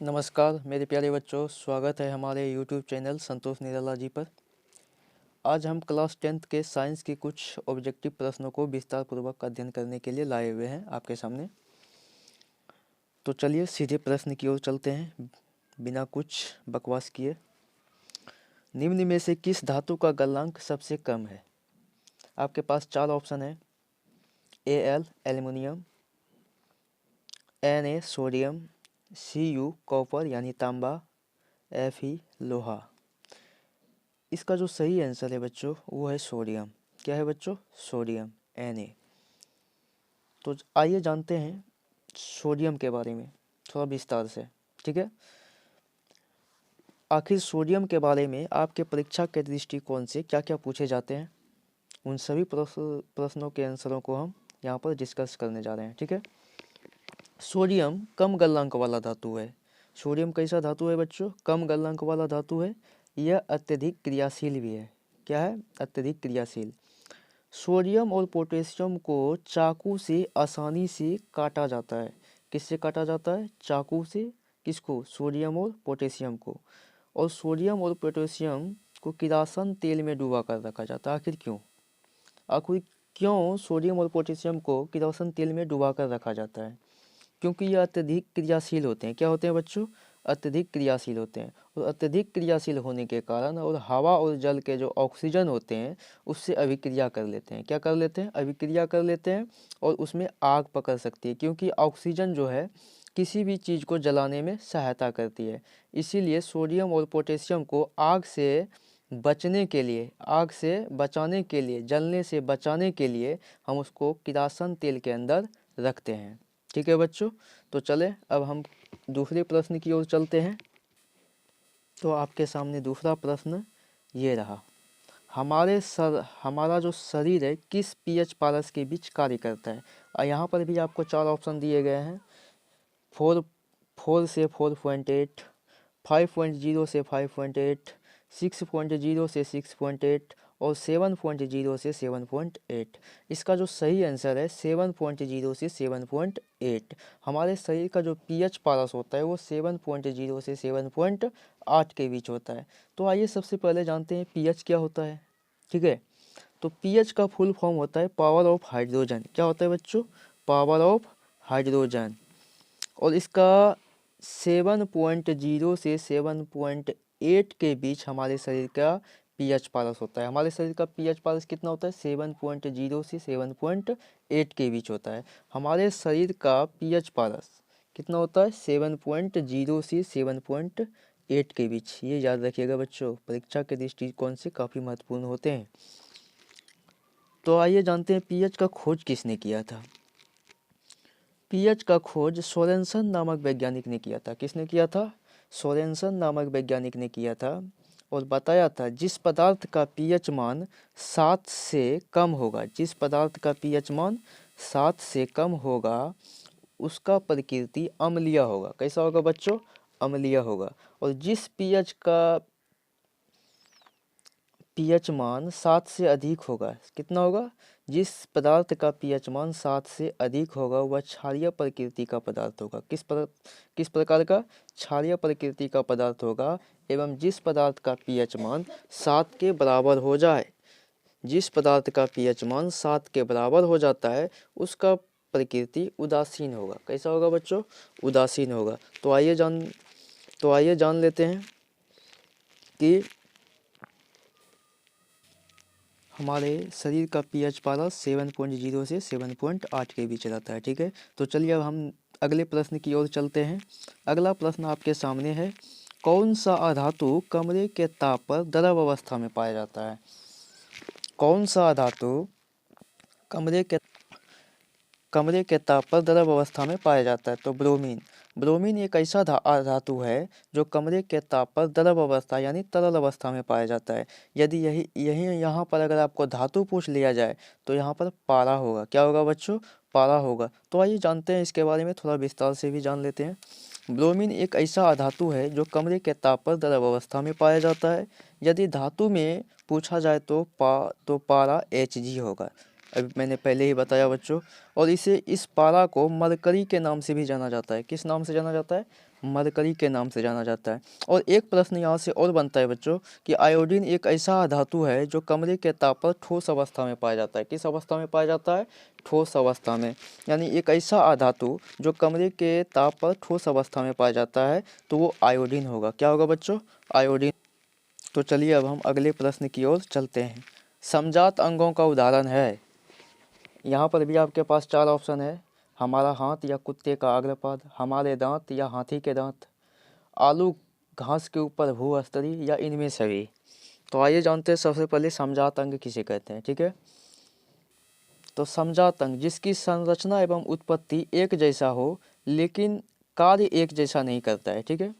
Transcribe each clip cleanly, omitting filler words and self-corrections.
नमस्कार मेरे प्यारे बच्चों, स्वागत है हमारे YouTube चैनल संतोष निराला जी पर। आज हम क्लास 10th के साइंस के कुछ ऑब्जेक्टिव प्रश्नों को विस्तार पूर्वक अध्ययन करने के लिए लाए हुए हैं आपके सामने। तो चलिए सीधे प्रश्न की ओर चलते हैं बिना कुछ बकवास किए। निम्न में से किस धातु का गलनांक सबसे कम है? आपके पास 4 ऑप्शन है। Al aluminium, Na sodium, Cu copper यानी तांबा, Fe लोहा। इसका जो सही आंसर है बच्चों वो है सोडियम। क्या है बच्चों? Sodium, Na। तो आइए जानते हैं सोडियम के बारे में थोड़ा विस्तार से, ठीक है। आखिर सोडियम के बारे में आपके परीक्षा के दृष्टिकोण से क्या क्या पूछे जाते हैं, उन सभी प्रश्नों के आंसरों को हम यहाँ पर डिस्कस करने जा रहे हैं, ठीक है। सोडियम कम गलनांक वाला धातु है। सोडियम कैसा धातु है बच्चों? कम गलनांक वाला धातु है। यह अत्यधिक क्रियाशील भी है। क्या है? अत्यधिक क्रियाशील। सोडियम और पोटेशियम को चाकू से आसानी से काटा जाता है। किससे काटा जाता है? चाकू से। किसको? सोडियम और पोटेशियम को। और सोडियम और पोटेशियम को किरासन तेल में डुबा कर रखा जाता है। आखिर क्यों? आखिर क्यों सोडियम और पोटेशियम को किरासन तेल में डुबा कर रखा जाता है? क्योंकि ये अत्यधिक क्रियाशील होते हैं। क्या होते हैं बच्चों? अत्यधिक क्रियाशील होते हैं। और अत्यधिक क्रियाशील होने के कारण और हवा और जल के जो ऑक्सीजन होते हैं उससे अभिक्रिया कर लेते हैं। क्या कर लेते हैं? अभिक्रिया कर लेते हैं और उसमें आग पकड़ सकती है, क्योंकि ऑक्सीजन जो है किसी भी चीज़ को जलाने में सहायता करती है। इसीलिए सोडियम और पोटेशियम को आग से बचने के लिए, आग से बचाने के लिए, जलने से बचाने के लिए हम उसको किरासन तेल के अंदर रखते हैं। ठीक है बच्चों, तो चले अब हम दूसरे प्रश्न की ओर चलते हैं। तो आपके सामने दूसरा प्रश्न ये रहा। हमारा जो शरीर है किस पीएच पारस के बीच कार्य करता है? और यहाँ पर भी आपको 4 ऑप्शन दिए गए हैं। 4 से 4.8, 5.0 से 5.8, 6.0 से 6.8 और 7.0 से 7.8। इसका जो सही आंसर है 7.0 से 7.8। हमारे शरीर का जो पीएच पारस होता है वो 7.0 से 7.8 के बीच होता है। तो आइए सबसे पहले जानते हैं पीएच क्या होता है, ठीक है। तो पीएच का फुल फॉर्म होता है पावर ऑफ हाइड्रोजन। क्या होता है बच्चों? Power of hydrogen. और इसका 7.0 से 7.8 के बीच हमारे शरीर का पीएच पारस होता है। हमारे शरीर का पीएच पारस कितना होता है? 7.0 से 7.8 के बीच होता है। हमारे शरीर का पीएच पारस कितना होता है? 7.0 से 7.8 के बीच। ये याद रखिएगा बच्चों, परीक्षा के दृष्टिकोण से काफ़ी महत्वपूर्ण होते हैं। तो आइए जानते हैं पीएच का खोज किसने किया था। पीएच का खोज सोरेनसन नामक वैज्ञानिक ने किया था। किसने किया था? सोरेनसन नामक वैज्ञानिक ने किया था और बताया था जिस पदार्थ का पीएच मान 7 से कम होगा, जिस पदार्थ का पीएच मान 7 से कम होगा उसका प्रकृति अम्लीय होगा। कैसा होगा बच्चों? अम्लीय होगा। और जिस पीएच मान 7 से अधिक होगा, कितना होगा? जिस पदार्थ का पीएच मान 7 से अधिक होगा वह क्षारीय प्रकृति का पदार्थ होगा। किस प्रकार का? क्षारीय प्रकृति का पदार्थ होगा। एवं जिस पदार्थ का पीएच मान 7 के बराबर हो जाए, जिस पदार्थ का पीएच मान 7 के बराबर हो जाता है उसका प्रकृति उदासीन होगा। कैसा होगा बच्चों? उदासीन होगा। तो आइए जान लेते हैं कि हमारे शरीर का पीएच पारस 7.0 से 7.8 के बीच रहता है, ठीक है। तो चलिए अब हम अगले प्रश्न की ओर चलते हैं। अगला प्रश्न आपके सामने है। कौन सा अधातु कमरे के ताप पर द्रव अवस्था में पाया जाता है? कौन सा अधातु कमरे के ताप पर द्रव अवस्था में पाया जाता है? तो ब्रोमीन। ब्रोमीन एक ऐसा धातु है जो कमरे के ताप पर द्रव अवस्था यानी तरल अवस्था में पाया जाता है। यदि यही यहाँ पर अगर आपको धातु पूछ लिया जाए तो यहाँ पर पारा होगा। क्या होगा बच्चों? पारा होगा। तो आइए जानते हैं इसके बारे में, थोड़ा विस्तार से भी जान लेते हैं। ब्रोमीन एक ऐसा धातु है जो कमरे के ताप पर द्रव अवस्था में पाया जाता है। यदि धातु में पूछा जाए तो पारा Hg होगा। अभी मैंने पहले ही बताया बच्चों। और इस पारा को मरकरी के नाम से भी जाना जाता है। किस नाम से जाना जाता है? मरकरी के नाम से जाना जाता है। और एक प्रश्न यहाँ से और बनता है बच्चों कि आयोडीन एक ऐसा धातु है जो कमरे के ताप पर ठोस अवस्था में पाया जाता है। किस अवस्था में पाया जाता है? ठोस अवस्था में। यानी एक ऐसा अधातु जो कमरे के ताप पर ठोस अवस्था में पाया जाता है, तो वो आयोडीन होगा। क्या होगा बच्चों? आयोडीन। तो चलिए अब हम अगले प्रश्न की ओर चलते हैं। समजात अंगों का उदाहरण है। यहाँ पर भी आपके पास 4 ऑप्शन है। हमारा हाथ या कुत्ते का अग्रपाद, हमारे दांत या हाथी के दांत, आलू घास के ऊपर भूस्तरीय या इनमें सभी। तो आइए जानते हैं सबसे पहले समजात अंग किसे कहते हैं। ठीक है, तो समजात अंग जिसकी संरचना एवं उत्पत्ति एक जैसा हो लेकिन कार्य एक जैसा नहीं करता है। ठीक है,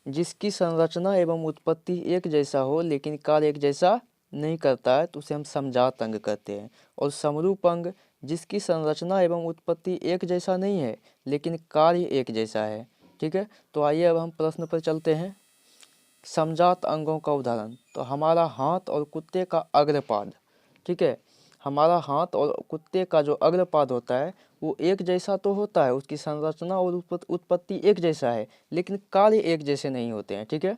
जिसकी संरचना एवं उत्पत्ति एक जैसा हो लेकिन कार्य एक जैसा नहीं करता है, तो उसे हम समजात अंग कहते हैं। और समरूप अंग जिसकी संरचना एवं उत्पत्ति एक जैसा नहीं है लेकिन कार्य एक जैसा है। ठीक है, तो आइए अब हम प्रश्न पर चलते हैं। समजात अंगों का उदाहरण, तो हमारा हाथ और कुत्ते का अग्रपाद। ठीक है, हमारा हाथ और कुत्ते का जो अग्रपाद होता है वो एक जैसा तो होता है, उसकी संरचना और उत्पत्ति एक जैसा है, लेकिन कार्य एक जैसे नहीं होते हैं। ठीक है,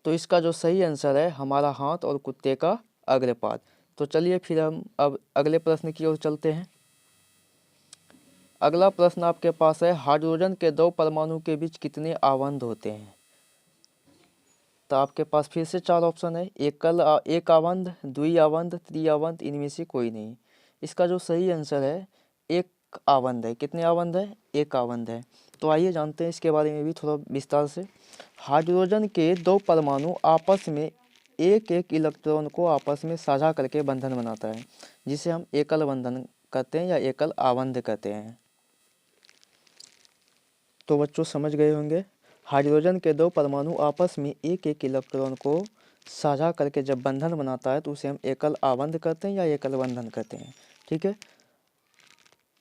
तो इसका जो सही आंसर है हमारा हाथ और कुत्ते का अग्रपाद। तो चलिए फिर हम अब अगले प्रश्न की ओर चलते हैं। अगला प्रश्न आपके पास है, हाइड्रोजन के 2 परमाणु के बीच कितने आबंध होते हैं? तो आपके पास फिर से 4 ऑप्शन है। एक आबंध, द्वि आबंध, त्रिआबंध, इनमें से कोई नहीं। इसका जो सही आंसर है एक आबंध है। कितने आबंध है? एक आबंध है। तो आइए जानते हैं इसके बारे में भी थोड़ा विस्तार से। हाइड्रोजन के 2 परमाणु आपस में एक एक इलेक्ट्रॉन को आपस में साझा करके बंधन बनाता है, जिसे हम एकल बंधन कहते हैं या एकल आबंध कहते हैं। तो बच्चों समझ गए होंगे, हाइड्रोजन के 2 परमाणु आपस में एक एक इलेक्ट्रॉन को साझा करके जब बंधन बनाता है तो उसे हम एकल आबंध कहते हैं या एकल बंधन कहते हैं। ठीक है,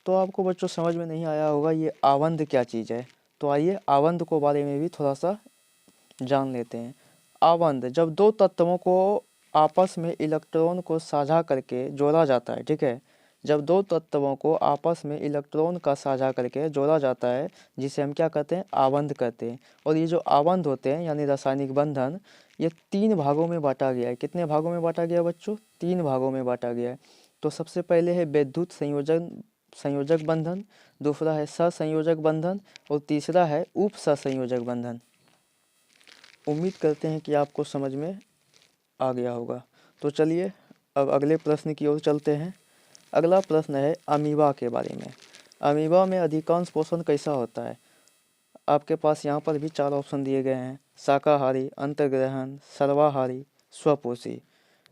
तो आपको बच्चों समझ में नहीं आया होगा ये आबंध क्या चीज़ है। तो आइए आबंध को बारे में भी थोड़ा सा जान लेते हैं। आबंध जब 2 तत्वों को आपस में इलेक्ट्रॉन को साझा करके जोड़ा जाता है। ठीक है, जब 2 तत्वों को आपस में इलेक्ट्रॉन का साझा करके जोड़ा जाता है, जिसे हम क्या कहते हैं? आबंध कहते हैं। और ये जो आबंध होते हैं यानी रासायनिक बंधन, ये 3 भागों में बांटा गया है। कितने भागों में बांटा गया बच्चों? 3 भागों में बांटा गया है। तो सबसे पहले है वैद्युत संयोजक बंधन, दूसरा है सहसंयोजक बंधन और तीसरा है उप सहसंयोजक बंधन। उम्मीद करते हैं कि आपको समझ में आ गया होगा। तो चलिए अब अगले प्रश्न की ओर चलते हैं। अगला प्रश्न है अमीबा के बारे में। अमीबा में अधिकांश पोषण कैसा होता है? आपके पास यहाँ पर भी 4 ऑप्शन दिए गए हैं। शाकाहारी, अंतर्ग्रहण, सर्वाहारी, स्वपोषी।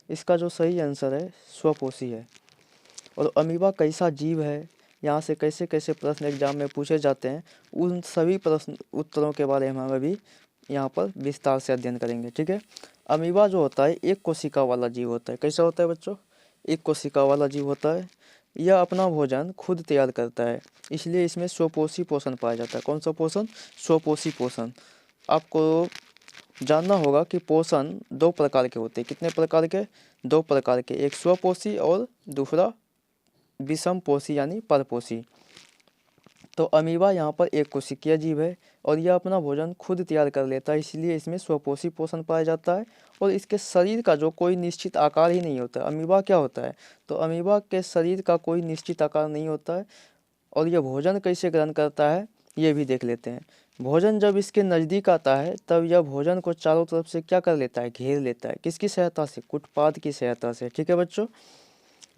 इसका जो सही आंसर है स्वपोषी है। और अमीबा कैसा जीव है, यहाँ से कैसे कैसे प्रश्न एग्जाम में पूछे जाते हैं, उन सभी प्रश्न उत्तरों के बारे में हम अभी यहाँ पर विस्तार से अध्ययन करेंगे। ठीक है, अमीबा जो होता है एक कोशिका वाला जीव होता है। कैसा होता है बच्चों? एक कोशिका वाला जीव होता है। यह अपना भोजन खुद तैयार करता है, इसलिए इसमें स्वपोषी पोषण पाया जाता है। कौन सा पोषण? स्वपोषी पोषण। आपको जानना होगा कि पोषण 2 प्रकार के होते हैं। कितने प्रकार के? 2 प्रकार के, एक स्वपोषी और दूसरा विषम पोषी यानी परपोषी। तो अमीबा यहाँ पर एक कोशिकीय जीव है और यह अपना भोजन खुद तैयार कर लेता है, इसलिए इसमें स्वपोषी पोषण पाया जाता है। और इसके शरीर का जो कोई निश्चित आकार ही नहीं होता। अमीबा क्या होता है? तो अमीबा के शरीर का कोई निश्चित आकार नहीं होता है। और यह भोजन कैसे ग्रहण करता है ये भी देख लेते हैं। भोजन जब इसके नज़दीक आता है तब यह भोजन को चारों तरफ से क्या कर लेता है? घेर लेता है। किसकी सहायता से? कुटपाद की सहायता से। ठीक है बच्चों,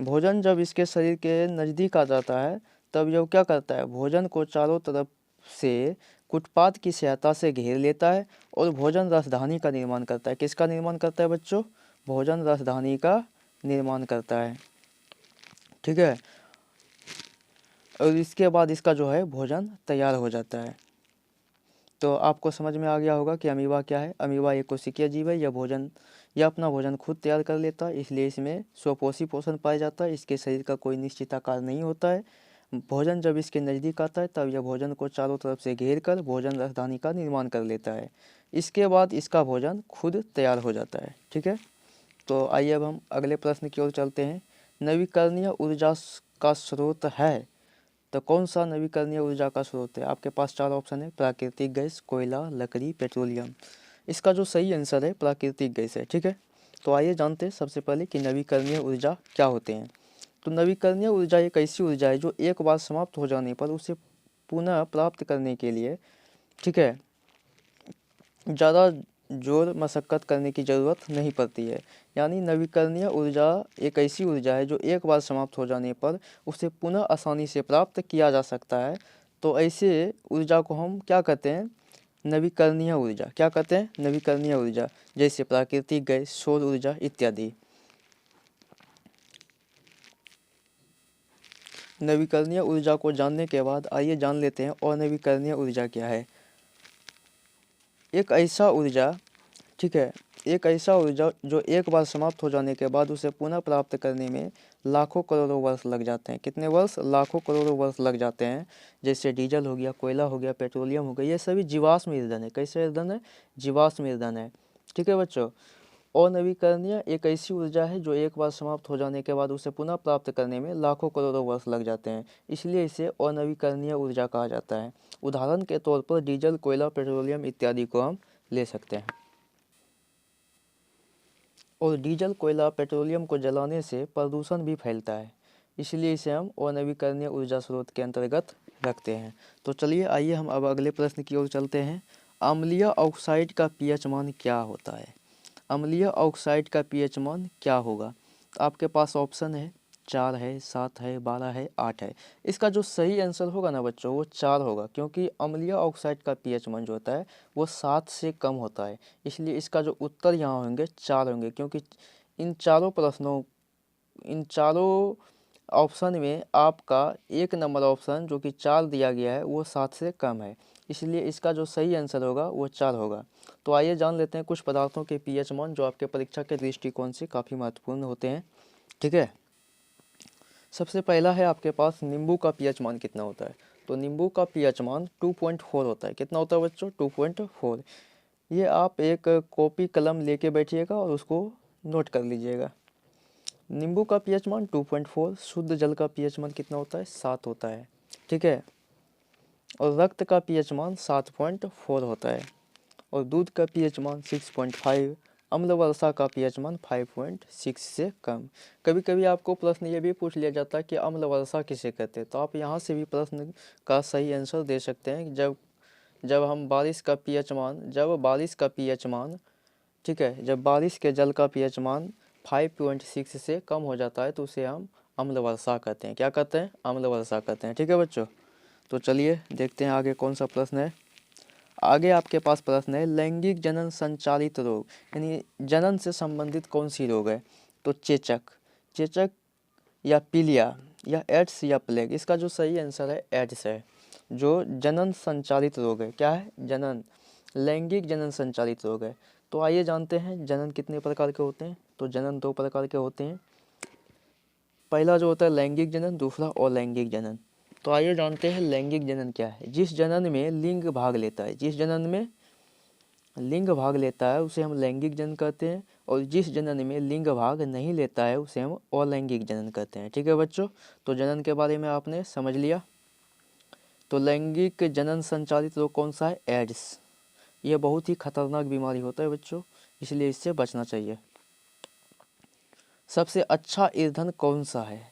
भोजन जब इसके शरीर के नज़दीक आ जाता है तब यह क्या करता है? भोजन को चारों तरफ से कुटपाद की सहायता से घेर लेता है और भोजन रसधानी का निर्माण करता है। किसका निर्माण करता है बच्चों? भोजन रसधानी का निर्माण करता है। ठीक है, और इसके बाद इसका जो है भोजन तैयार हो जाता है। तो आपको समझ में आ गया होगा कि अमीबा क्या है। अमीबा एक कोशिकीय जीव है। यह अपना भोजन खुद तैयार कर लेता है, इसलिए इसमें स्वपोषी पोषण पाया जाता है। इसके शरीर का कोई निश्चित आकार नहीं होता है। भोजन जब इसके नज़दीक आता है तब यह भोजन को चारों तरफ से घेर कर भोजन राजधानी का निर्माण कर लेता है। इसके बाद इसका भोजन खुद तैयार हो जाता है। ठीक है, तो आइए अब हम अगले प्रश्न की ओर चलते हैं। नवीकरणीय ऊर्जा का स्रोत है, तो कौन सा नवीकरणीय ऊर्जा का स्रोत है? आपके पास 4 ऑप्शन है, प्राकृतिक गैस, कोयला, लकड़ी, पेट्रोलियम। इसका जो सही आंसर है प्राकृतिक गैस है। ठीक है, तो आइए जानते हैं सबसे पहले कि नवीकरणीय ऊर्जा क्या होते हैं। तो नवीकरणीय ऊर्जा एक ऐसी ऊर्जा है जो एक बार समाप्त हो जाने पर उसे पुनः प्राप्त करने के लिए, ठीक है, ज़्यादा जोर मशक्क़त करने की ज़रूरत नहीं पड़ती है। यानी नवीकरणीय ऊर्जा एक ऐसी ऊर्जा है जो एक बार समाप्त हो जाने पर उसे पुनः आसानी से प्राप्त किया जा सकता है। तो ऐसे ऊर्जा को हम क्या कहते हैं? नवीकरणीय ऊर्जा। क्या कहते हैं? नवीकरणीय ऊर्जा, जैसे प्राकृतिक गैस, सौर ऊर्जा इत्यादि। नवीकरणीय ऊर्जा को जानने के बाद आइए जान लेते हैं अनवीकरणीय ऊर्जा क्या है। एक ऐसा ऊर्जा, ठीक है, एक ऐसा ऊर्जा जो एक बार समाप्त हो जाने के बाद उसे पुनः प्राप्त करने में लाखों करोड़ों वर्ष लग जाते हैं। कितने वर्ष? लाखों करोड़ों वर्ष लग जाते हैं। जैसे डीजल हो गया, कोयला हो गया, पेट्रोलियम हो गया, ये सभी जीवाश्म ईंधन है। कैसे ईंधन है? जीवाश्म ईंधन है। ठीक है बच्चों, अनवीकरणीय एक ऐसी ऊर्जा है जो एक बार समाप्त हो जाने के बाद उसे पुनः प्राप्त करने में लाखों करोड़ों वर्ष लग जाते हैं, इसलिए इसे अनवीकरणीय ऊर्जा कहा जाता है। उदाहरण के तौर पर डीजल, कोयला, पेट्रोलियम इत्यादि को हम ले सकते हैं। और डीजल, कोयला, पेट्रोलियम को जलाने से प्रदूषण भी फैलता है, इसलिए इसे हम अनवीकरणीय ऊर्जा स्रोत के अंतर्गत रखते हैं। तो चलिए आइए हम अब अगले प्रश्न की ओर चलते हैं। अम्लीय ऑक्साइड का पीएच मान क्या होता है? अम्लीय ऑक्साइड का पीएच मान क्या होगा? तो आपके पास ऑप्शन है 4 है, 7 है, 12 है, 8 है। इसका जो सही आंसर होगा ना बच्चों वो 4 होगा, क्योंकि अम्लीय ऑक्साइड का पीएच मान जो होता है वो 7 से कम होता है, इसलिए इसका जो उत्तर यहाँ होंगे 4 होंगे। क्योंकि इन चारों ऑप्शन में आपका 1 नंबर ऑप्शन जो कि 4 दिया गया है वो 7 से कम है, इसलिए इसका जो सही आंसर होगा वो 4 होगा। तो आइए जान लेते हैं कुछ पदार्थों के पीएच मान जो आपके परीक्षा के दृष्टिकोण से काफ़ी महत्वपूर्ण होते हैं। ठीक है, सबसे पहला है आपके पास नींबू का पीएच मान कितना होता है? तो नींबू का पीएच मान 2.4 होता है। कितना होता है बच्चों? 2.4। ये आप एक कॉपी कलम लेके बैठिएगा और उसको नोट कर लीजिएगा। नींबू का पीएच मान 2.4। शुद्ध जल का पीएच मान कितना होता है? 7 होता है। ठीक है, और रक्त का पीएच मान 7.4 होता है, और दूध का पीएच मान 6.5। अम्ल वर्षा का पीएच मान 5.6 से कम। कभी कभी आपको प्रश्न ये भी पूछ लिया जाता है कि अम्ल वर्षा किसे कहते हैं, तो आप यहाँ से भी प्रश्न का सही आंसर दे सकते हैं। जब बारिश का पीएच मान, ठीक है, जब बारिश के जल का पीएच मान 5.6 से कम हो जाता है तो उसे हम अम्ल वर्षा कहते हैं। क्या कहते हैं? अम्ल वर्षा कहते हैं। ठीक है बच्चों, तो चलिए देखते हैं आगे कौन सा प्रश्न है। आगे आपके पास प्रश्न है लैंगिक जनन संचालित रोग, यानी जनन से संबंधित कौन सी रोग है? तो चेचक या पीलिया या एड्स या प्लेग। इसका जो सही आंसर है एड्स है, जो जनन संचालित रोग है। क्या है? जनन, लैंगिक जनन संचालित रोग है। तो आइए जानते हैं जनन कितने प्रकार के होते हैं। तो जनन 2 प्रकार के होते हैं। पहला जो होता है लैंगिक जनन, दूसरा अलैंगिक जनन। तो आइए जानते हैं लैंगिक जनन क्या है। जिस जनन में लिंग भाग लेता है, जिस जनन में लिंग भाग लेता है उसे हम लैंगिक जनन कहते हैं, और जिस जनन में लिंग भाग नहीं लेता है उसे हम अलैंगिक जनन कहते हैं। ठीक है बच्चों, तो जनन के बारे में आपने समझ लिया। तो लैंगिक जनन संचालित रोग कौन सा है? एड्स। यह बहुत ही खतरनाक बीमारी होता है बच्चों, इसलिए इससे बचना चाहिए। सबसे अच्छा ईंधन कौन सा है?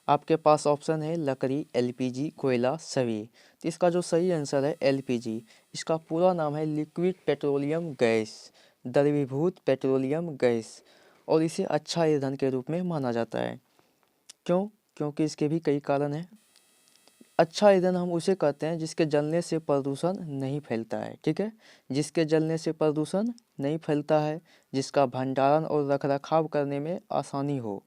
आपके पास ऑप्शन है लकड़ी, एलपीजी, कोयला, सभी। तो इसका जो सही आंसर है एलपीजी। इसका पूरा नाम है लिक्विड पेट्रोलियम गैस, द्रवीभूत पेट्रोलियम गैस, और इसे अच्छा ईंधन के रूप में माना जाता है। क्यों? क्योंकि इसके भी कई कारण हैं। अच्छा ईंधन हम उसे कहते हैं जिसके जलने से प्रदूषण नहीं फैलता है। ठीक है, जिसके जलने से प्रदूषण नहीं फैलता है, जिसका भंडारण और रखरखाव करने में आसानी हो,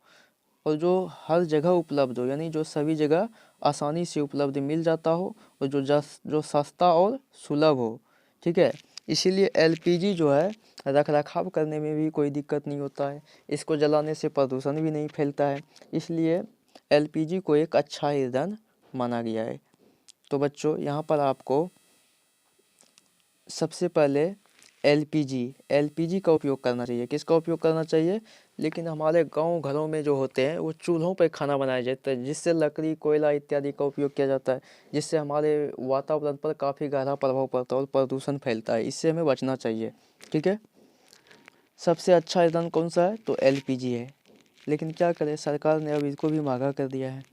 और जो हर जगह उपलब्ध हो, यानी जो सभी जगह आसानी से उपलब्ध मिल जाता हो, और जो सस्ता और सुलभ हो। ठीक है, इसीलिए एलपीजी जो है रखरखाव करने में भी कोई दिक्कत नहीं होता है, इसको जलाने से प्रदूषण भी नहीं फैलता है, इसलिए एलपीजी को एक अच्छा ईंधन माना गया है। तो बच्चों यहाँ पर आपको सबसे पहले एलपीजी का उपयोग करना चाहिए। किसका उपयोग करना चाहिए? लेकिन हमारे गांव घरों में जो होते हैं वो चूल्हों पर खाना बनाया जाता है, जिससे लकड़ी, कोयला इत्यादि का उपयोग किया जाता है, जिससे हमारे वातावरण पर काफ़ी गहरा प्रभाव पड़ता है और प्रदूषण फैलता है। इससे हमें बचना चाहिए। ठीक है। सबसे अच्छा ईंधन कौन सा है? तो एलपीजी है। लेकिन क्या करें, सरकार ने अब इसको भी महंगा कर दिया है।